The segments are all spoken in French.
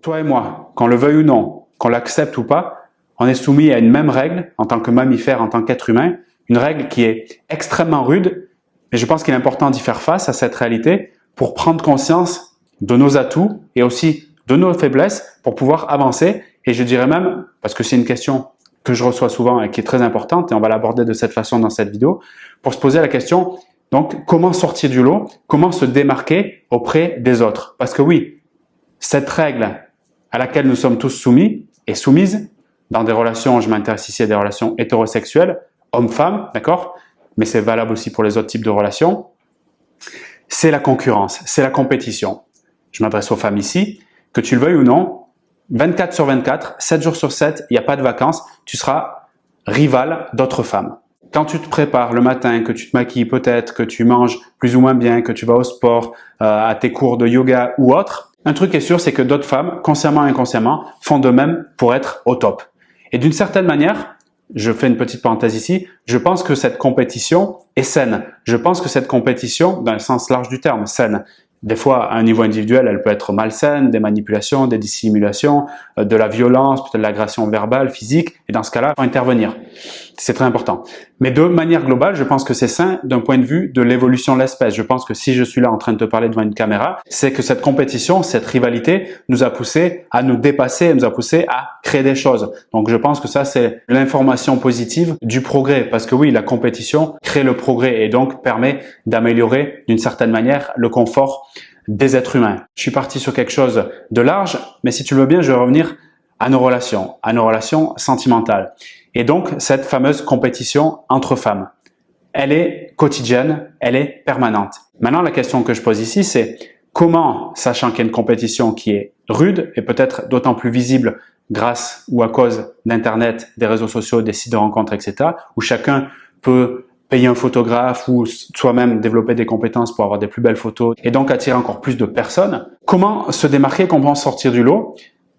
toi et moi, qu'on le veuille ou non, qu'on l'accepte ou pas, on est soumis à une même règle en tant que mammifère, en tant qu'être humain, une règle qui est extrêmement rude, et je pense qu'il est important d'y faire face à cette réalité pour prendre conscience de nos atouts et aussi de nos faiblesses pour pouvoir avancer. Et je dirais même, parce que c'est une question que je reçois souvent et qui est très importante, et on va l'aborder de cette façon dans cette vidéo, pour se poser la question, donc, comment sortir du lot, comment se démarquer auprès des autres? Parce que oui, cette règle à laquelle nous sommes tous soumis et soumises, dans des relations, je m'intéresse ici à des relations hétérosexuelles, homme-femme, d'accord? Mais c'est valable aussi pour les autres types de relations. C'est la concurrence, c'est la compétition. Je m'adresse aux femmes ici, que tu le veuilles ou non, 24 sur 24, 7 jours sur 7, il n'y a pas de vacances, tu seras rival d'autres femmes. Quand tu te prépares le matin, que tu te maquilles peut-être, que tu manges plus ou moins bien, que tu vas au sport, à tes cours de yoga ou autre, un truc est sûr, c'est que d'autres femmes, consciemment et inconsciemment, font de même pour être au top. Et d'une certaine manière, je fais une petite parenthèse ici, je pense que cette compétition est saine. Je pense que cette compétition, dans le sens large du terme, saine. Des fois, à un niveau individuel, elle peut être malsaine, des manipulations, des dissimulations, de la violence, peut-être de l'agression verbale, physique, et dans ce cas-là, il faut intervenir. C'est très important. Mais de manière globale, je pense que c'est sain d'un point de vue de l'évolution de l'espèce. Je pense que si je suis là en train de te parler devant une caméra, c'est que cette compétition, cette rivalité nous a poussé à nous dépasser, nous a poussé à créer des choses. Donc je pense que ça, c'est l'information positive du progrès. Parce que oui, la compétition crée le progrès et donc permet d'améliorer d'une certaine manière le confort des êtres humains. Je suis parti sur quelque chose de large, mais si tu le veux bien, je vais revenir à nos relations sentimentales. Et donc, cette fameuse compétition entre femmes, elle est quotidienne, elle est permanente. Maintenant, la question que je pose ici, c'est comment, sachant qu'il y a une compétition qui est rude et peut-être d'autant plus visible grâce ou à cause d'Internet, des réseaux sociaux, des sites de rencontres, etc., où chacun peut payer un photographe ou soi-même développer des compétences pour avoir des plus belles photos et donc attirer encore plus de personnes, comment se démarquer, comment sortir du lot?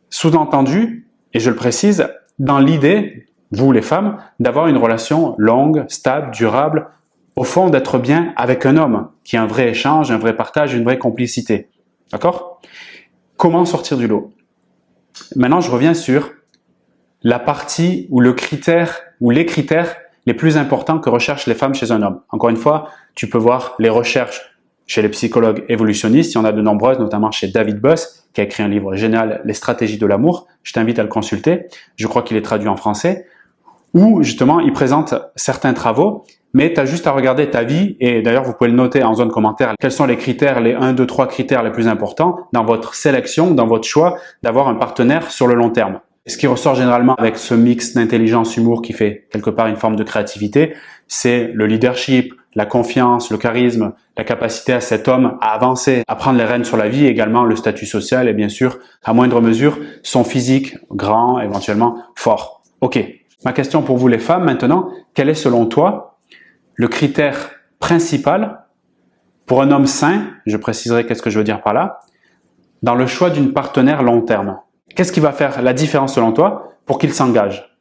Sous-entendu, et je le précise, dans l'idée, vous les femmes, d'avoir une relation longue, stable, durable, au fond d'être bien avec un homme, qui a un vrai échange, un vrai partage, une vraie complicité. D'accord? Comment sortir du lot? Maintenant, je reviens sur la partie ou le critère ou les critères les plus importants que recherchent les femmes chez un homme. Encore une fois, tu peux voir les recherches chez les psychologues évolutionnistes, il y en a de nombreuses, notamment chez David Buss, qui a écrit un livre génial, Les stratégies de l'amour. Je t'invite à le consulter. Je crois qu'il est traduit en français. Où, justement, il présente certains travaux, mais tu as juste à regarder ta vie, et d'ailleurs, vous pouvez le noter en zone commentaire, quels sont les critères, les 1, 2, 3 critères les plus importants dans votre sélection, dans votre choix d'avoir un partenaire sur le long terme. Ce qui ressort généralement avec ce mix d'intelligence, humour qui fait quelque part une forme de créativité, c'est le leadership, la confiance, le charisme, la capacité à cet homme à avancer, à prendre les rênes sur la vie, également le statut social et bien sûr, à moindre mesure, son physique grand, éventuellement fort. Ok, ma question pour vous les femmes maintenant, quel est selon toi le critère principal pour un homme sain, je préciserai qu'est-ce que je veux dire par là, dans le choix d'une partenaire long terme? Qu'est-ce qui va faire la différence selon toi pour qu'il s'engage?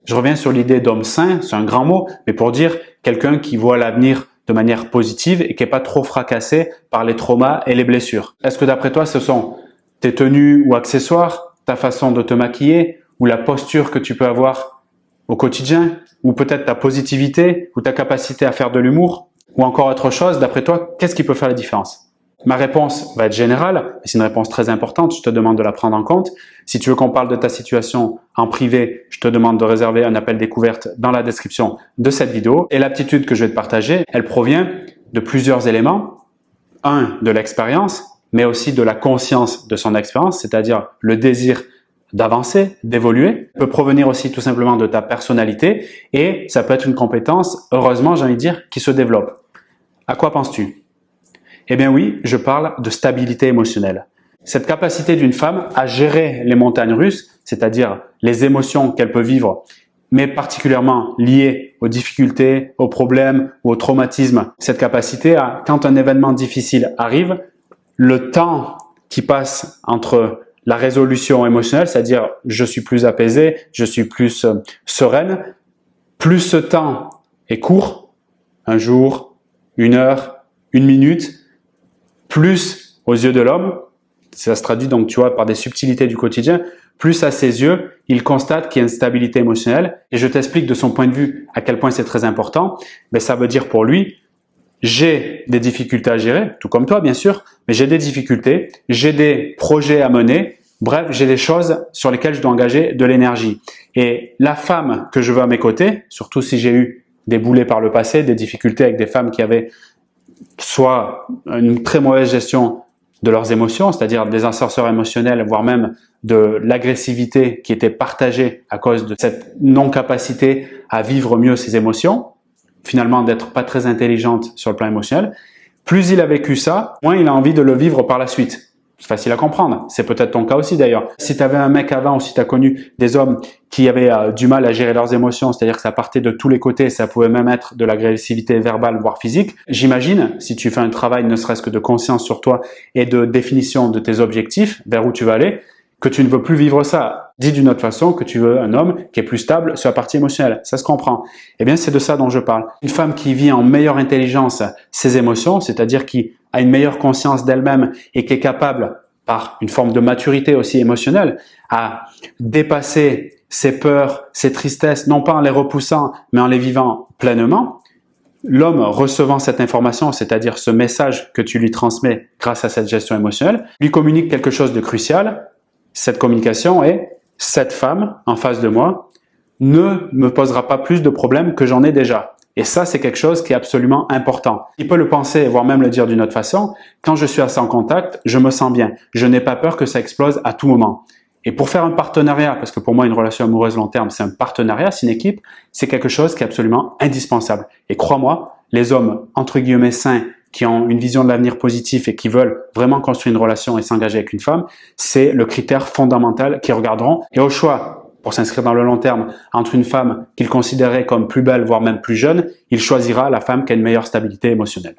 Je reviens sur l'idée d'homme sain, c'est un grand mot, mais pour dire quelqu'un qui voit l'avenir de manière positive et qui n'est pas trop fracassé par les traumas et les blessures. Est-ce que d'après toi, ce sont tes tenues ou accessoires, ta façon de te maquiller ou la posture que tu peux avoir au quotidien ou peut-être ta positivité ou ta capacité à faire de l'humour ou encore autre chose? D'après toi, qu'est-ce qui peut faire la différence? Ma réponse va être générale, mais c'est une réponse très importante, je te demande de la prendre en compte. Si tu veux qu'on parle de ta situation en privé, je te demande de réserver un appel découverte dans la description de cette vidéo. Et l'aptitude que je vais te partager, elle provient de plusieurs éléments. Un, de l'expérience, mais aussi de la conscience de son expérience, c'est-à-dire le désir d'avancer, d'évoluer, peut provenir aussi tout simplement de ta personnalité et ça peut être une compétence, heureusement j'ai envie de dire, qui se développe. À quoi penses-tu? Eh bien oui, je parle de stabilité émotionnelle. Cette capacité d'une femme à gérer les montagnes russes, c'est-à-dire les émotions qu'elle peut vivre, mais particulièrement liées aux difficultés, aux problèmes ou aux traumatismes. Cette capacité à, quand un événement difficile arrive, le temps qui passe entre la résolution émotionnelle, c'est-à-dire je suis plus apaisé, je suis plus sereine, plus ce temps est court, un jour, une heure, une minute, plus aux yeux de l'homme, Ça se traduit donc, tu vois, par des subtilités du quotidien. Plus à ses yeux, il constate qu'il y a une stabilité émotionnelle. Et je t'explique de son point de vue à quel point c'est très important. Mais ça veut dire pour lui, j'ai des difficultés à gérer, tout comme toi bien sûr, mais j'ai des difficultés, j'ai des projets à mener. Bref, j'ai des choses sur lesquelles je dois engager de l'énergie. Et la femme que je veux à mes côtés, surtout si j'ai eu des boulets par le passé, des difficultés avec des femmes qui avaient soit une très mauvaise gestion de leurs émotions, c'est-à-dire des ascenseurs émotionnels, voire même de l'agressivité qui était partagée à cause de cette non-capacité à vivre mieux ses émotions, finalement d'être pas très intelligente sur le plan émotionnel. Plus il a vécu ça, moins il a envie de le vivre par la suite. C'est facile à comprendre. C'est peut-être ton cas aussi d'ailleurs. Si tu avais un mec avant ou si tu as connu des hommes qui avaient du mal à gérer leurs émotions, c'est-à-dire que ça partait de tous les côtés, ça pouvait même être de l'agressivité verbale voire physique, j'imagine, si tu fais un travail ne serait-ce que de conscience sur toi et de définition de tes objectifs, vers où tu vas aller, que tu ne veux plus vivre ça. Dis d'une autre façon que tu veux un homme qui est plus stable sur la partie émotionnelle. Ça se comprend. Eh bien, c'est de ça dont je parle. Une femme qui vit en meilleure intelligence ses émotions, c'est-à-dire qui a une meilleure conscience d'elle-même et qui est capable, par une forme de maturité aussi émotionnelle, à dépasser ses peurs, ses tristesses, non pas en les repoussant, mais en les vivant pleinement. L'homme recevant cette information, c'est-à-dire ce message que tu lui transmets grâce à cette gestion émotionnelle, lui communique quelque chose de crucial. Cette communication est « cette femme en face de moi ne me posera pas plus de problèmes que j'en ai déjà ». Et ça, c'est quelque chose qui est absolument important. Il peut le penser, voire même le dire d'une autre façon. Quand je suis assez en contact, je me sens bien. Je n'ai pas peur que ça explose à tout moment. Et pour faire un partenariat, parce que pour moi, une relation amoureuse long terme, c'est un partenariat, c'est une équipe, c'est quelque chose qui est absolument indispensable. Et crois-moi, les hommes, entre guillemets, sains, qui ont une vision de l'avenir positif et qui veulent vraiment construire une relation et s'engager avec une femme, c'est le critère fondamental qu'ils regarderont. Et au choix, pour s'inscrire dans le long terme, entre une femme qu'il considérait comme plus belle, voire même plus jeune, il choisira la femme qui a une meilleure stabilité émotionnelle.